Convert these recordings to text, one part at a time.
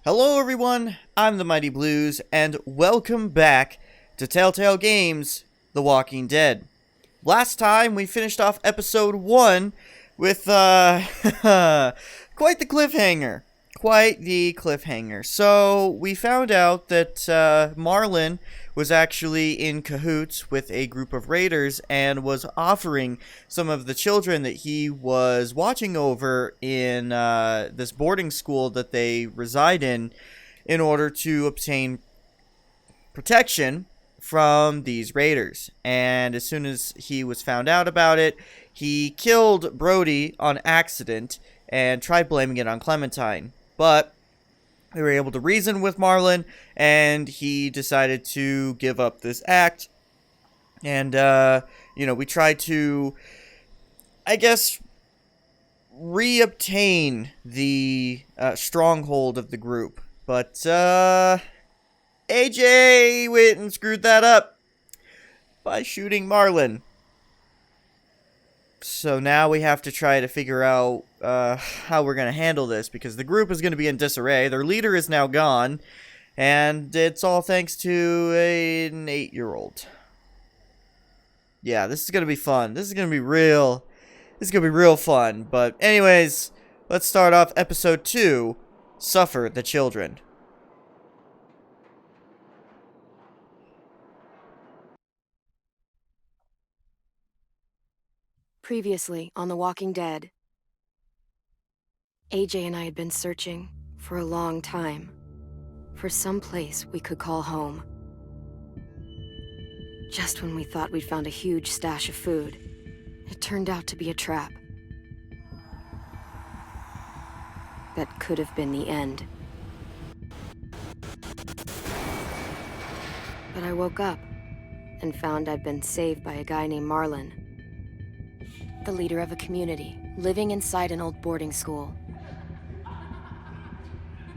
Hello everyone, I'm the Mighty Blues, and welcome back to Telltale Games, The Walking Dead. Last time we finished off episode 1 with, quite the cliffhanger. Quite the cliffhanger. So, we found out that, Marlon was actually in cahoots with a group of raiders and was offering some of the children that he was watching over in, this boarding school that they reside in order to obtain protection from these raiders. And as soon as he was found out about it, he killed Brody on accident and tried blaming it on Clementine. But we were able to reason with Marlon, and he decided to give up this act. And, we tried to, I guess, reobtain the stronghold of the group. But, AJ went and screwed that up by shooting Marlon. So now we have to try to figure out how we're going to handle this, because the group is going to be in disarray. Their leader is now gone, and it's all thanks to an 8-year-old. Yeah, this is going to be fun. This is going to be real. This is going to be real fun. But anyways, let's start off episode 2, Suffer the Children. Previously on The Walking Dead, AJ and I had been searching for a long time for some place we could call home. Just when we thought we'd found a huge stash of food, it turned out to be a trap. That could have been the end. But I woke up and found I'd been saved by a guy named Marlon, the leader of a community, living inside an old boarding school.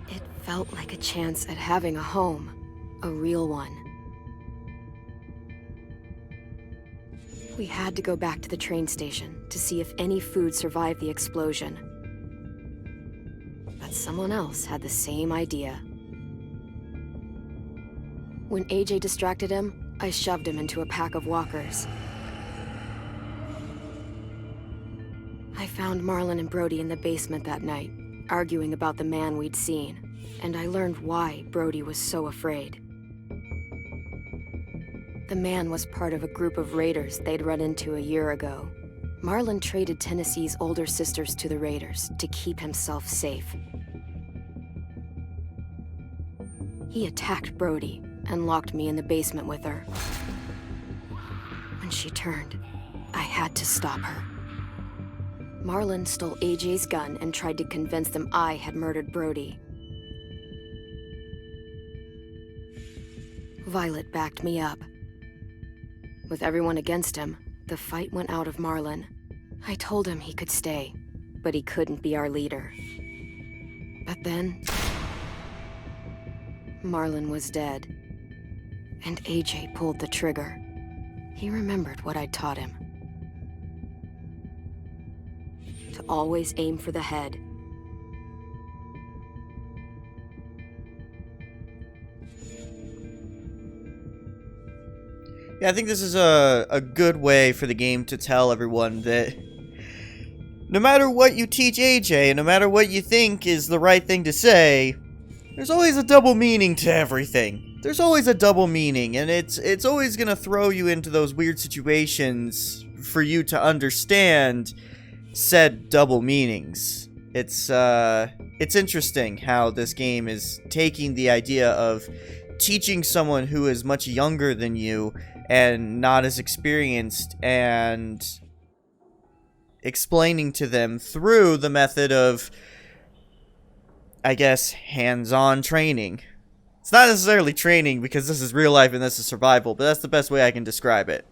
It felt like a chance at having a home, a real one. We had to go back to the train station to see if any food survived the explosion. But someone else had the same idea. When AJ distracted him, I shoved him into a pack of walkers. I found Marlon and Brody in the basement that night, arguing about the man we'd seen, and I learned why Brody was so afraid. The man was part of a group of raiders they'd run into a year ago. Marlon traded Tennessee's older sisters to the raiders to keep himself safe. He attacked Brody and locked me in the basement with her. When she turned, I had to stop her. Marlon stole AJ's gun and tried to convince them I had murdered Brody. Violet backed me up. With everyone against him, the fight went out of Marlon. I told him he could stay, but he couldn't be our leader. But then, Marlon was dead, and AJ pulled the trigger. He remembered what I'd taught him. To always aim for the head. Yeah, I think this is a good way for the game to tell everyone that no matter what you teach AJ, and no matter what you think is the right thing to say, there's always a double meaning to everything. There's always a double meaning, and it's always going to throw you into those weird situations for you to understand said double meanings. It's interesting how this game is taking the idea of teaching someone who is much younger than you and not as experienced, and explaining to them through the method of, I guess, hands-on training. It's not necessarily training because this is real life and this is survival, but that's the best way I can describe it.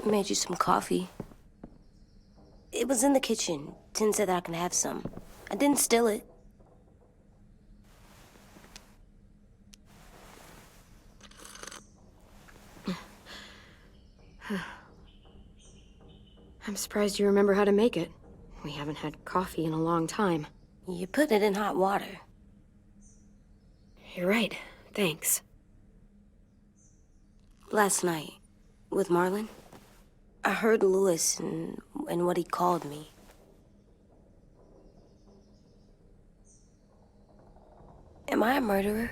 Made you some coffee. It was in the kitchen. Tin said that I can have some. I didn't steal it. I'm surprised you remember how to make it. We haven't had coffee in a long time. You put it in hot water. You're right. Thanks. Last night, with Marlon, I heard Lewis and what he called me. Am I a murderer?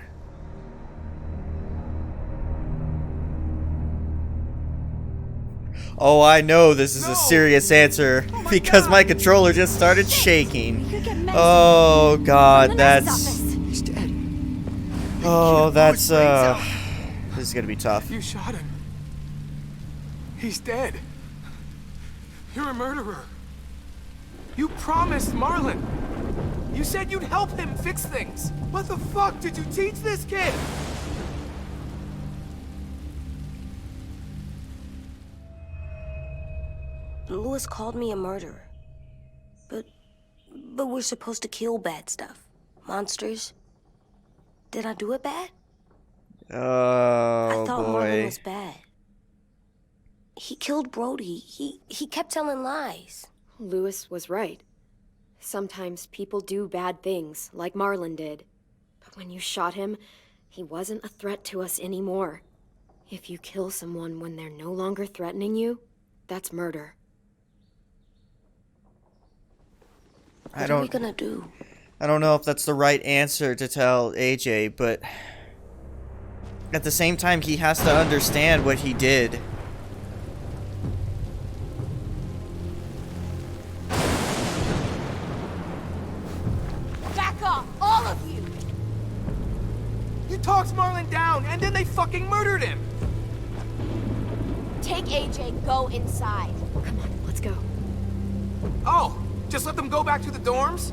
Oh, I know this is a serious answer because my controller just started shaking. Oh God, that's... He's dead. Oh, that's this is gonna be tough. You shot him. He's dead. You're a murderer. You promised Marlon. You said you'd help him fix things. What the fuck did you teach this kid? Lewis called me a murderer. But we're supposed to kill bad stuff. Monsters. Did I do it bad? Oh, I thought boy. Marlon was bad. He killed Brody. He kept telling lies. Lewis was right. Sometimes people do bad things, like Marlon did. But when you shot him, he wasn't a threat to us anymore. If you kill someone when they're no longer threatening you, that's murder. What are we gonna do? I don't know if that's the right answer to tell AJ, but at the same time, he has to understand what he did. Back off, all of you! You talked Marlon down, and then they fucking murdered him. Take AJ, go inside. Come on, let's go. Oh, just let them go back to the dorms?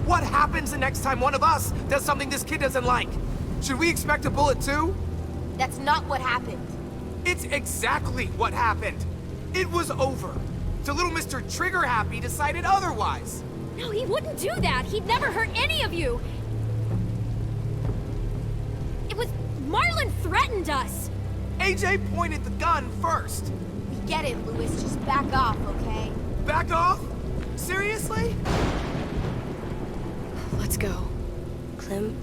What happens the next time one of us does something this kid doesn't like? Should we expect a bullet too? That's not what happened. It's exactly what happened. It was over. So little Mr. Trigger Happy decided otherwise. No, he wouldn't do that. He'd never hurt any of you. It was... Marlon threatened us. AJ pointed the gun first. We get it, Lewis. Just back off, okay? Back off? Seriously? Let's go. Clem?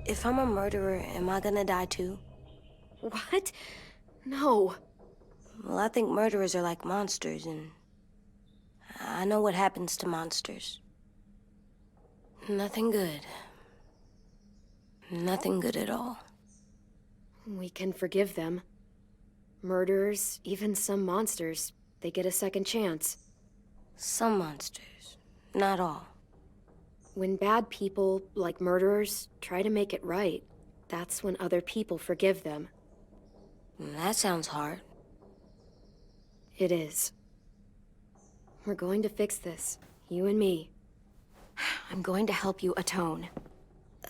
If I'm a murderer, am I gonna die too? What? No. Well, I think murderers are like monsters, and I know what happens to monsters. Nothing good. Nothing good at all. We can forgive them. Murderers, even some monsters, they get a second chance. Some monsters, not all. When bad people, like murderers, try to make it right, that's when other people forgive them. That sounds hard. It is. We're going to fix this, you and me. I'm going to help you atone.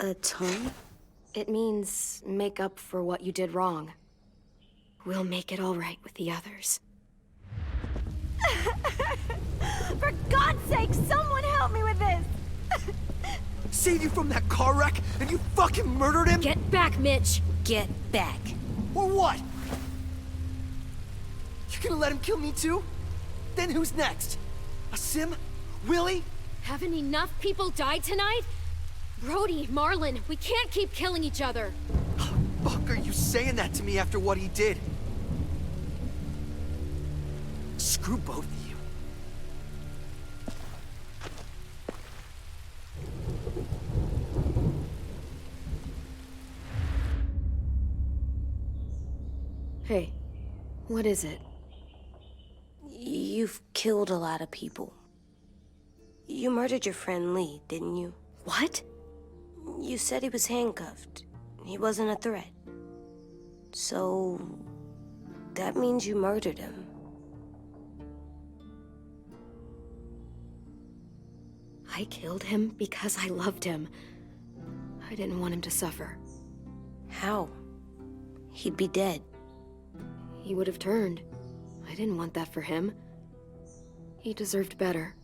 Atone? It means make up for what you did wrong. We'll make it all right with the others. For God's sake, someone help me with this! Saved you from that car wreck, and you fucking murdered him? Get back, Mitch! Get back. Or what? You gonna let him kill me too? Then who's next? A Sim? Willie? Haven't enough people died tonight? Brody, Marlon, we can't keep killing each other. Fuck are you saying that to me after what he did? Screw both of you. Hey, what is it? You've killed a lot of people. You murdered your friend Lee, didn't you? What? You said he was handcuffed. He wasn't a threat. So... that means you murdered him. I killed him because I loved him. I didn't want him to suffer. How? He'd be dead. He would have turned. I didn't want that for him. He deserved better.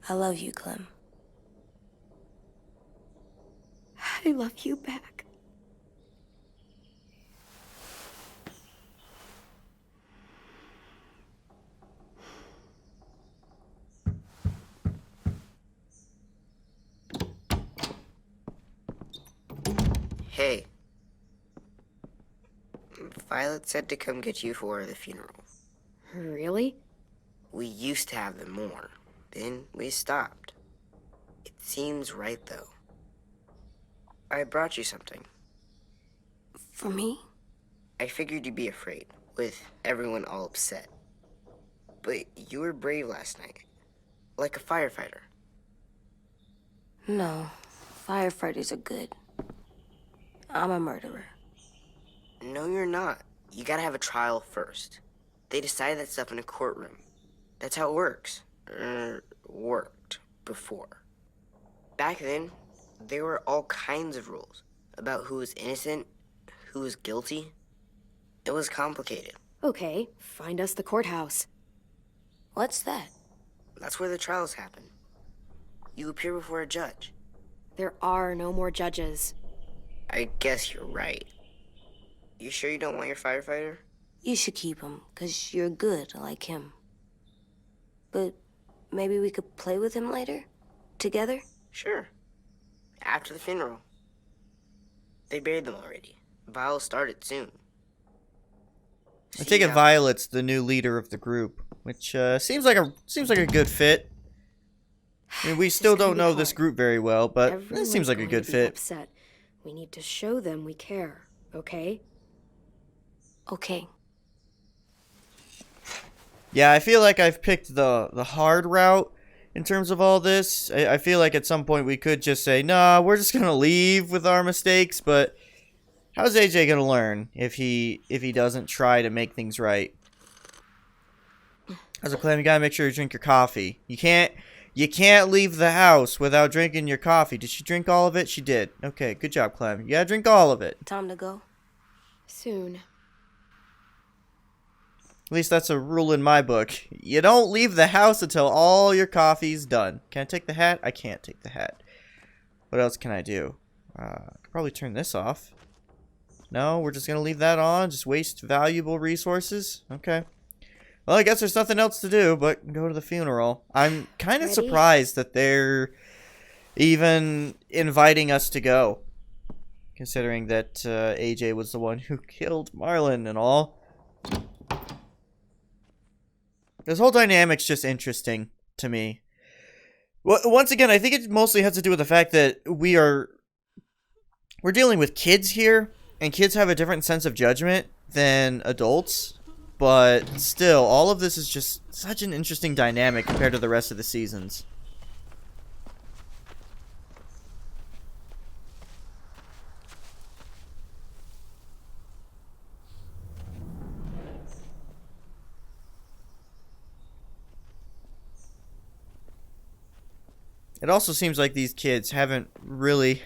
I love you, Clem. I love you back. Hey. Violet said to come get you for the funeral. Really? We used to have them more. Then we stopped. It seems right, though. I brought you something. For me? I figured you'd be afraid, with everyone all upset. But you were brave last night. Like a firefighter. No. Firefighters are good. I'm a murderer. No, you're not. You gotta have a trial first. They decide that stuff in a courtroom. That's how it works. Worked before. Back then, there were all kinds of rules about who was innocent, who was guilty. It was complicated. Okay, find us the courthouse. What's that? That's where the trials happen. You appear before a judge. There are no more judges. I guess you're right. You sure you don't want your firefighter? You should keep him, 'cause you're good like him. But maybe we could play with him later? Together? Sure. After the funeral. They buried them already. Vile started soon. I take it Violet's the new leader of the group, which seems like a good fit. I mean, we still don't know this group very well, but it seems like a good fit. Upset. We need to show them we care, okay? Okay. Yeah, I feel like I've picked the hard route in terms of all this. I feel like at some point we could just say, nah, we're just gonna leave with our mistakes, but how's AJ gonna learn if he doesn't try to make things right? As a Clem, you gotta make sure you drink your coffee. You can't leave the house without drinking your coffee. Did she drink all of it? She did. Okay, good job, Clem. You gotta drink all of it. Time to go? Soon. At least that's a rule in my book. You don't leave the house until all your coffee's done. Can I take the hat? I can't take the hat. What else can I do? I could probably turn this off. No, we're just gonna leave that on. Just waste valuable resources. Okay. Well, I guess there's nothing else to do but go to the funeral. I'm kind of surprised that they're even inviting us to go. Considering that AJ was the one who killed Marlon and all. This whole dynamic's just interesting to me. Well, once again, I think it mostly has to do with the fact that we're dealing with kids here, and kids have a different sense of judgment than adults. But still, all of this is just such an interesting dynamic compared to the rest of the seasons. It also seems like these kids haven't really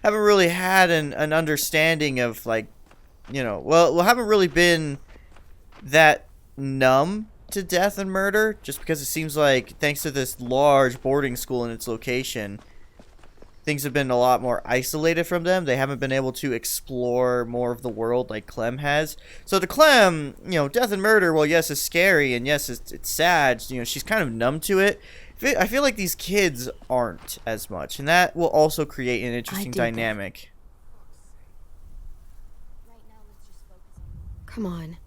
had an understanding of, like, you know, well, haven't really been that numb to death and murder, just because it seems like, thanks to this large boarding school and its location, things have been a lot more isolated from them. They haven't been able to explore more of the world like Clem has. So to Clem, you know, death and murder, well, yes, it's scary, and yes, it's sad. You know, she's kind of numb to it. I feel like these kids aren't as much, and that will also create an interesting dynamic. Come on.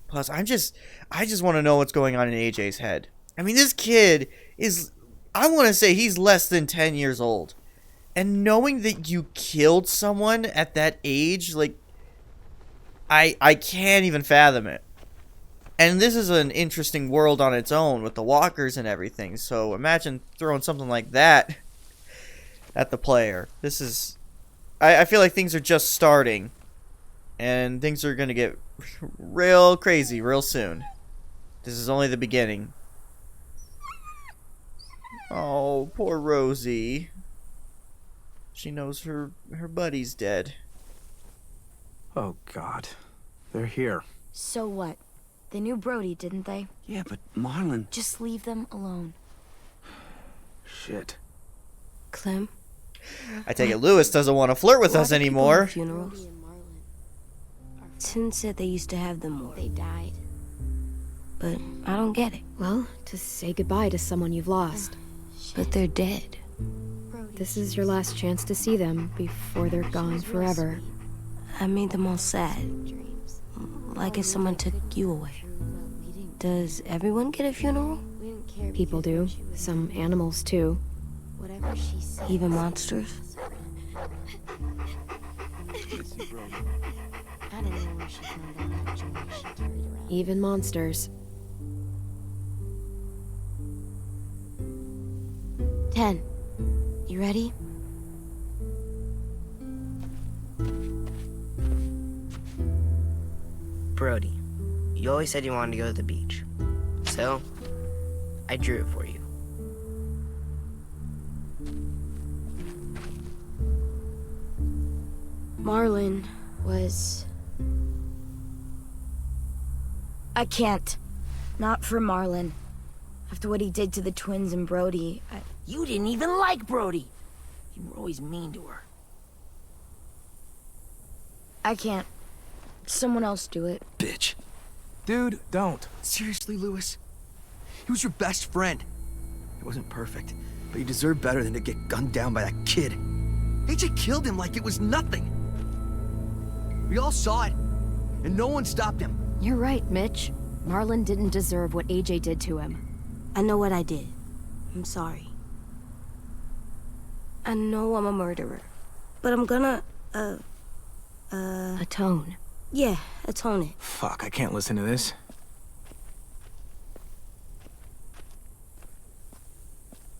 Plus, I just want to know what's going on in AJ's head. I mean, this kid is, I want to say he's less than 10 years old. And knowing that you killed someone at that age, like, I can't even fathom it. And this is an interesting world on its own with the walkers and everything. So imagine throwing something like that at the player. This is, I feel like things are just starting. And things are going to get real crazy real soon. This is only the beginning. Oh, poor Rosie. She knows her buddy's dead. Oh, God. They're here. So what? They knew Brody, didn't they? Yeah, but Marlon... Just leave them alone. Shit. Clem, I take it Lewis doesn't want to flirt with why us do people anymore. have funerals? Tin said they used to have them more, They died. but I don't get it. Well, to say goodbye to someone you've lost. But they're dead. This is your last chance to see them before they're gone forever. I made them all sad. Like if someone took you away. Does everyone get a funeral? People do. Some animals, too. Whatever she said. Even monsters? I don't know where she found all that joy she carried around. Even monsters. 10. You ready? Brody, you always said you wanted to go to the beach. So, I drew it for you. Marlon was... I can't. Not for Marlon. After what he did to the twins and Brody, You didn't even like Brody. You were always mean to her. I can't. Someone else do it. Bitch. Dude, don't. Seriously, Lewis? He was your best friend. He wasn't perfect, but he deserved better than to get gunned down by that kid. AJ killed him like it was nothing. We all saw it, and no one stopped him. You're right, Mitch. Marlon didn't deserve what AJ did to him. I know what I did. I'm sorry. I know I'm a murderer. But I'm gonna, Atone. yeah, atone it. Fuck, I can't listen to this.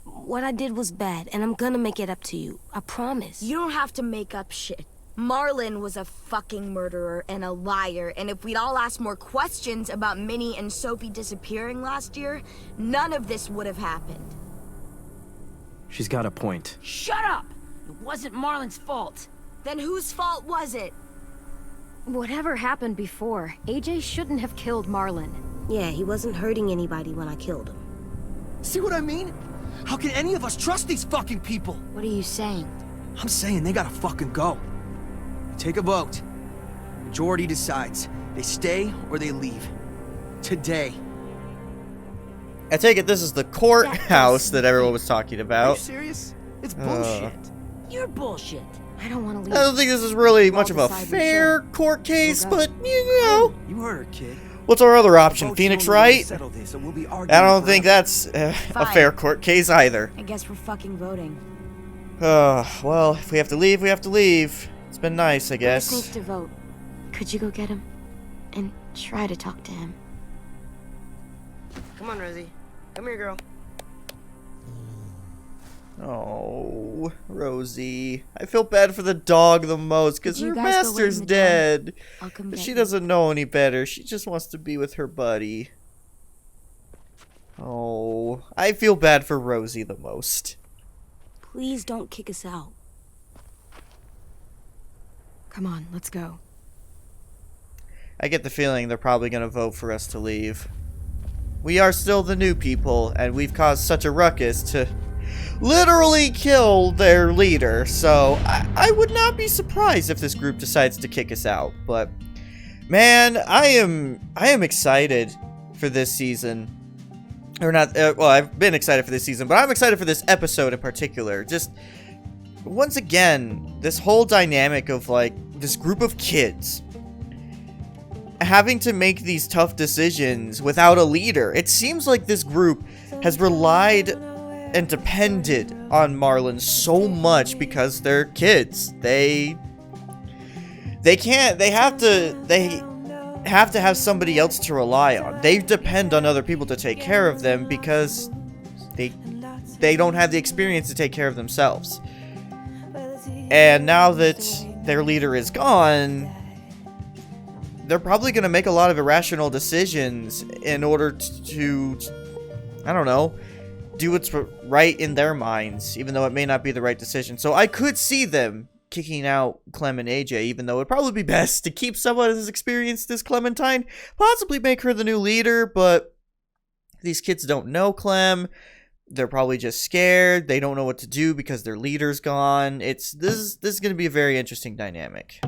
What I did was bad, and I'm gonna make it up to you. I promise. You don't have to make up shit. Marlon was a fucking murderer and a liar, and if we'd all asked more questions about Minnie and Sophie disappearing last year, none of this would have happened. She's got a point. Shut up! It wasn't Marlon's fault. Then whose fault was it? Whatever happened before, AJ shouldn't have killed Marlon. Yeah, he wasn't hurting anybody when I killed him. See what I mean? How can any of us trust these fucking people? What are you saying? I'm saying they gotta fucking go. Take a vote. Majority decides. They stay or they leave. Today. I take it this is the courthouse that everyone was talking Are you about. serious? It's bullshit. You're bullshit. I don't want to I leave. don't think this is really We'll much of a decide we fair should. court case, We'll go. but you know. You heard her, kid. What's our other option? Vote's Phoenix, the only way to right? settle this, so we'll be I arguing don't think forever. that's a Fine. fair court case either. I guess we're fucking voting. Well, if we have to leave, we have to leave. It's been nice, I Lewis needs guess. to vote. Could you go get him? And try to talk to him. Come on, Rosie. Come here, girl. Oh, Rosie. I feel bad for the dog the most because Could you her guys go wait in master's the door? dead. I'll come But get she you. doesn't know any better. She just wants to be with her buddy. Oh, I feel bad for Rosie the most. Please don't kick us out. Come on, let's go. I get the feeling they're probably going to vote for us to leave. We are still the new people, and we've caused such a ruckus to literally kill their leader, so I would not be surprised if this group decides to kick us out. But man, I am excited for this season. Or not, well, I've been excited for this season, but I'm excited for this episode in particular. Just, once again, this whole dynamic of, like, this group of kids having to make these tough decisions without a leader. It seems like this group has relied and depended on Marlon so much because they're kids. They have to have somebody else to rely on. They depend on other people to take care of them because they don't have the experience to take care of themselves. And now that their leader is gone, they're probably going to make a lot of irrational decisions in order to, I don't know, do what's right in their minds, even though it may not be the right decision. So I could see them kicking out Clem and AJ, even though it'd probably be best to keep someone as experienced as Clementine, possibly make her the new leader, but these kids don't know Clem. They're probably just scared. They don't know what to do because their leader's gone. This is going to be a very interesting dynamic.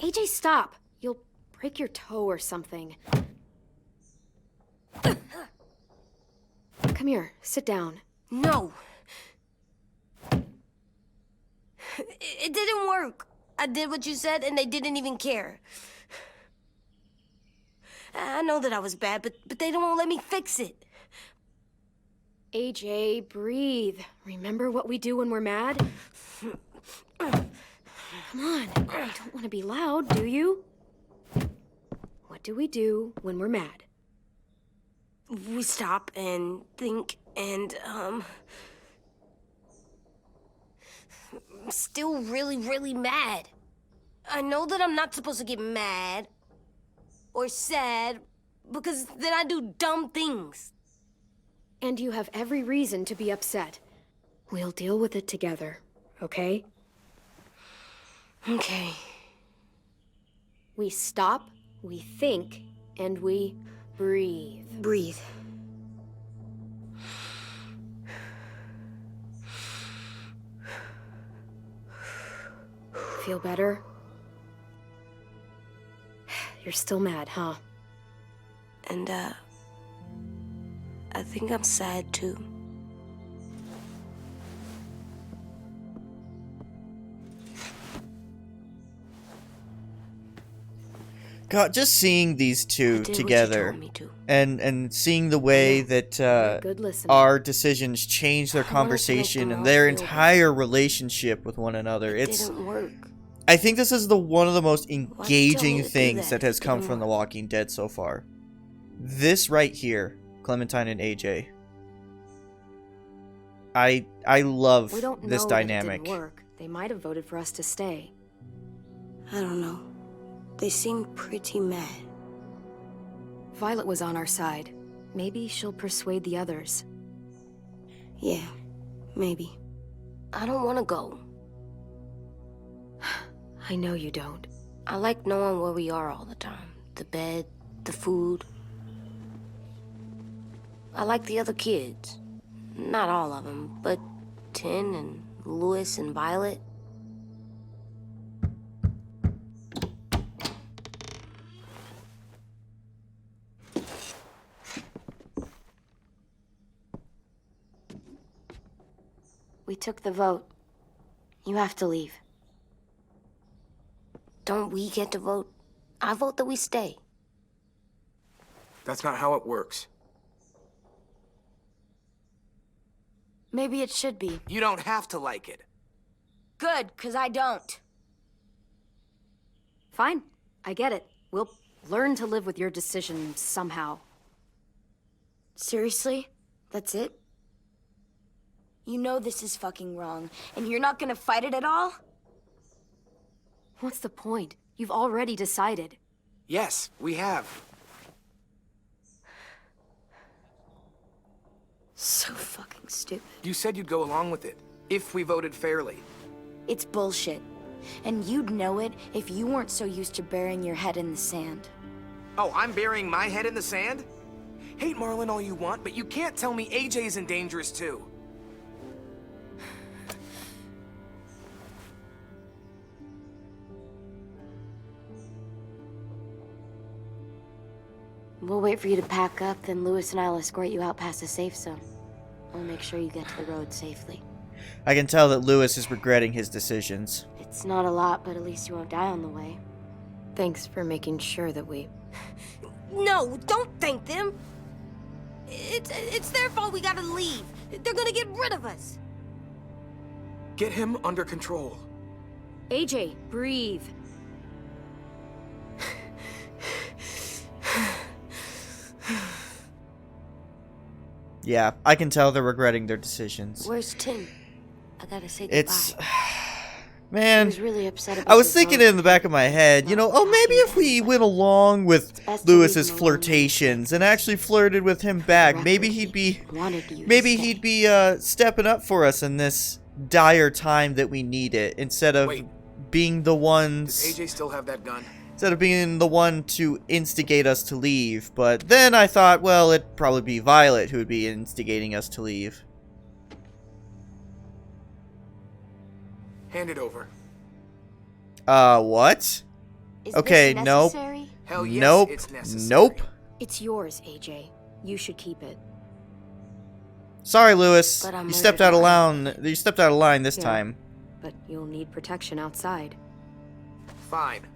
AJ, stop. You'll break your toe or something. Come here, sit down. No. It didn't work. I did what you said, and they didn't even care. I know that I was bad, but they don't let me fix it. AJ, breathe. Remember what we do when we're mad? Come on, you don't want to be loud, do you? What do we do when we're mad? We stop and think and, I'm still really, really mad. I know that I'm not supposed to get mad or sad because then I do dumb things. And you have every reason to be upset. We'll deal with it together, okay? Okay. We stop, we think, and we breathe. Breathe. Feel better? You're still mad, huh? And, I think I'm sad too. God, just seeing these two I did together what you told me to. and seeing the way that You're a good listener. our decisions change their I wanted to make conversation them and all their feel entire relationship with one another. It didn't work. I think this is one of the most you tell me engaging to do things that? that has It come didn't from The work. Walking Dead so far. This right here, Clementine and AJ. I love We don't this know dynamic. that it didn't work. They might have voted for us to stay. I don't know. They seemed pretty mad. Violet was on our side. Maybe she'll persuade the others. Yeah, maybe. I don't want to go. I know you don't. I like knowing where we are all the time. The bed, the food. I like the other kids. Not all of them, but Tin and Louis and Violet. We took the vote. You have to leave. Don't we get to vote? I vote that we stay. That's not how it works. Maybe it should be. You don't have to like it. Good, 'cause I don't. Fine, I get it. We'll learn to live with your decision somehow. Seriously? That's it? You know this is fucking wrong, and you're not gonna fight it at all? What's the point? You've already decided. Yes, we have. So fucking stupid. You said you'd go along with it, if we voted fairly. It's bullshit. And you'd know it if you weren't so used to burying your head in the sand. Oh, I'm burying my head in the sand? Hate Marlin all you want, but you can't tell me AJ's in dangerous too. We'll wait for you to pack up, then Louis and I'll escort you out past the safe zone. We'll make sure you get to the road safely. I can tell that Louis is regretting his decisions. It's not a lot, but at least you won't die on the way. Thanks for making sure that we... No, don't thank them. It's their fault we gotta leave. They're gonna get rid of us. Get him under control. AJ, breathe. Yeah, I can tell they're regretting their decisions. Where's Tim? I gotta say goodbye. It's... He Man, was really upset about I was his thinking vote. in the back of my head, you know, oh, maybe if we went along with best to Lewis's leave him alone. flirtations and actually flirted with him back, maybe he'd be... Wanted you to Maybe stay. he'd be stepping up for us in this dire time that we need it, instead of Wait. being the ones... Does AJ still have that gun? Instead of being the one to instigate us to leave. But then I thought, well, it'd probably be Violet who would be instigating us to leave. Hand it over. What? Is Okay, this nope. necessary? Hell yes, Nope. it's necessary. Nope. It's yours, AJ. You should keep it. Sorry, Lewis. But I'm You stepped out of murdered. line. You stepped out of line this Yeah. time. But you'll need protection outside. Fine.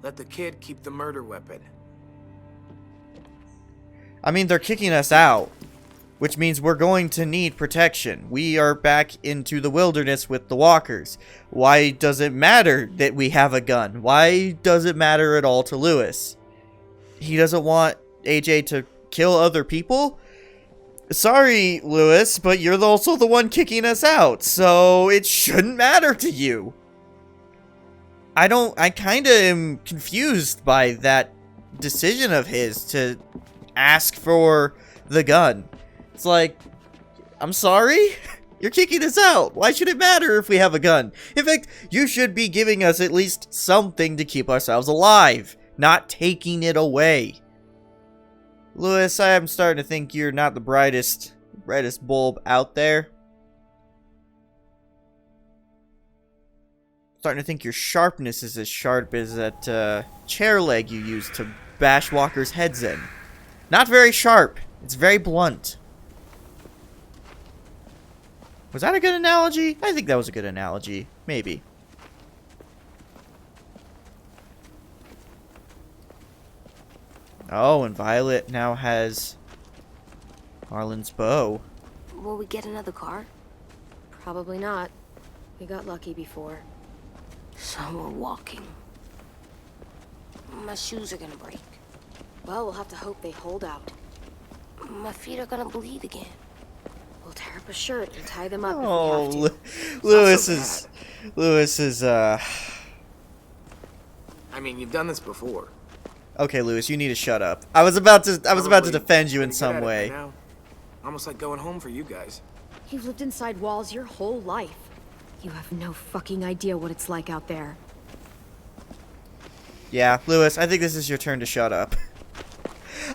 Let the kid keep the murder weapon. I mean, they're kicking us out, which means we're going to need protection. We are back into the wilderness with the walkers. Why does it matter that we have a gun? Why does it matter at all to Lewis? He doesn't want AJ to kill other people? Sorry, Lewis, but you're also the one kicking us out, so it shouldn't matter to you. I kind of am confused by that decision of his to ask for the gun. It's like, I'm sorry? You're kicking us out. Why should it matter if we have a gun? In fact, you should be giving us at least something to keep ourselves alive, not taking it away. Lewis, I am starting to think you're not the brightest bulb out there. Starting to think your sharpness is as sharp as that chair leg you used to bash walkers' heads in. Not very sharp. It's very blunt. Was that a good analogy? I think that was a good analogy. Maybe. Oh, and Violet now has Marlon's bow. Will we get another car? Probably not. We got lucky before. So we're walking. My shoes are gonna break. Well, we'll have to hope they hold out. My feet are gonna bleed again. We'll tear up a shirt and tie them up Oh, if we have to. Lewis is I mean, you've done this before. Okay, Lewis, you need to shut up. I was about to defend you in some way. Almost like going home for you guys. You've lived inside walls your whole life. You have no fucking idea what it's like out there. Yeah, Lewis, I think this is your turn to shut up.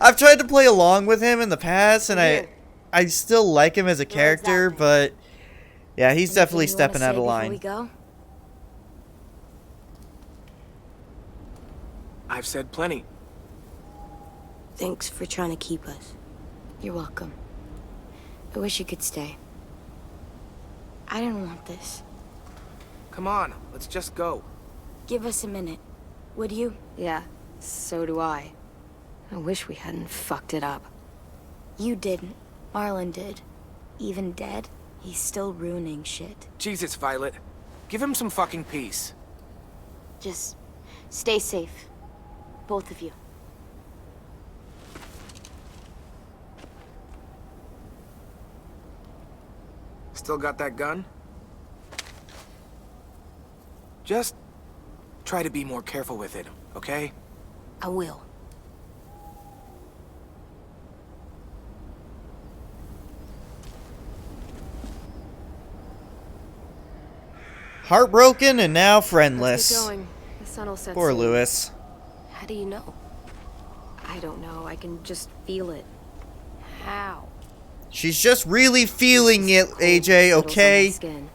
I've tried to play along with him in the past, and I still like him as a character, but yeah, he's definitely stepping out of line. We go? I've said plenty. Thanks for trying to keep us. You're welcome. I wish you could stay. I didn't want this. Come on, let's just go. Give us a minute. Would you? Yeah, so do I. I wish we hadn't fucked it up. You didn't. Marlon did. Even dead, he's still ruining shit. Jesus, Violet. Give him some fucking peace. Just stay safe. Both of you. Still got that gun? Just try to be more careful with it, okay? I will. Heartbroken and now Let's friendless. get going. The sun will set Poor soon. Lewis. How do you know? I don't know. I can just feel it. How? She's just really feeling it, Cold AJ, settles on my okay? skin.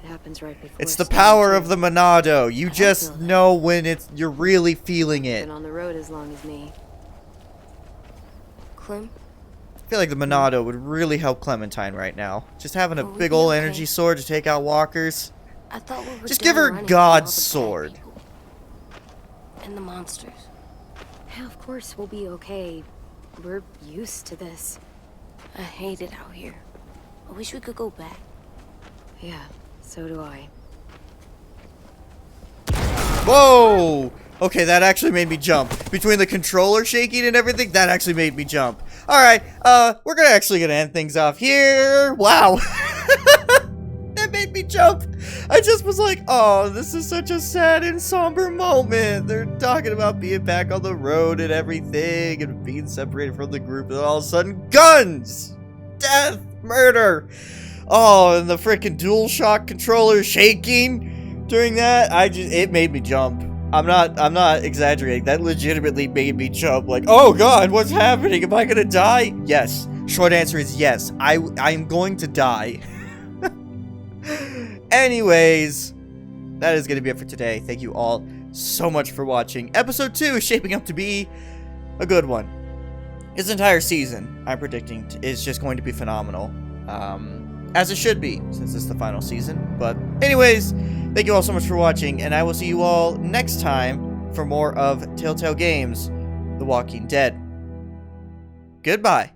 It happens right before It's the snow, power too. of the Monado. You just feel that. know when you're really feeling it. Been on the road as long as me. Clem? I feel like the Monado would really help Clementine right now. Just having a Will we big be old okay? energy sword to take out walkers. I thought we were Just done give her running from God's all the bad sword. people. And the monsters. Yeah, of course we'll be okay. We're used to this. I hate it out here. I wish we could go back. Yeah, so do I. Whoa! Okay, that actually made me jump. Between the controller shaking and everything, that actually made me jump. Alright, we're gonna end things off here. Wow. That made me jump. I just was like, oh, this is such a sad and somber moment. They're talking about being back on the road and everything and being separated from the group, and all of a sudden, guns! Death! Murder! Oh, and the freaking DualShock controller shaking during that, it made me jump. I'm not exaggerating. That legitimately made me jump. Like, oh god, what's happening? Am I gonna die? Yes. Short answer is yes. I'm going to die. Anyways, that is gonna be it for today. Thank you all so much for watching. Episode 2 is shaping up to be a good one. This entire season, I'm predicting, is just going to be phenomenal. As it should be, since it's the final season. But anyways, thank you all so much for watching, and I will see you all next time for more of Telltale Games: The Walking Dead. Goodbye.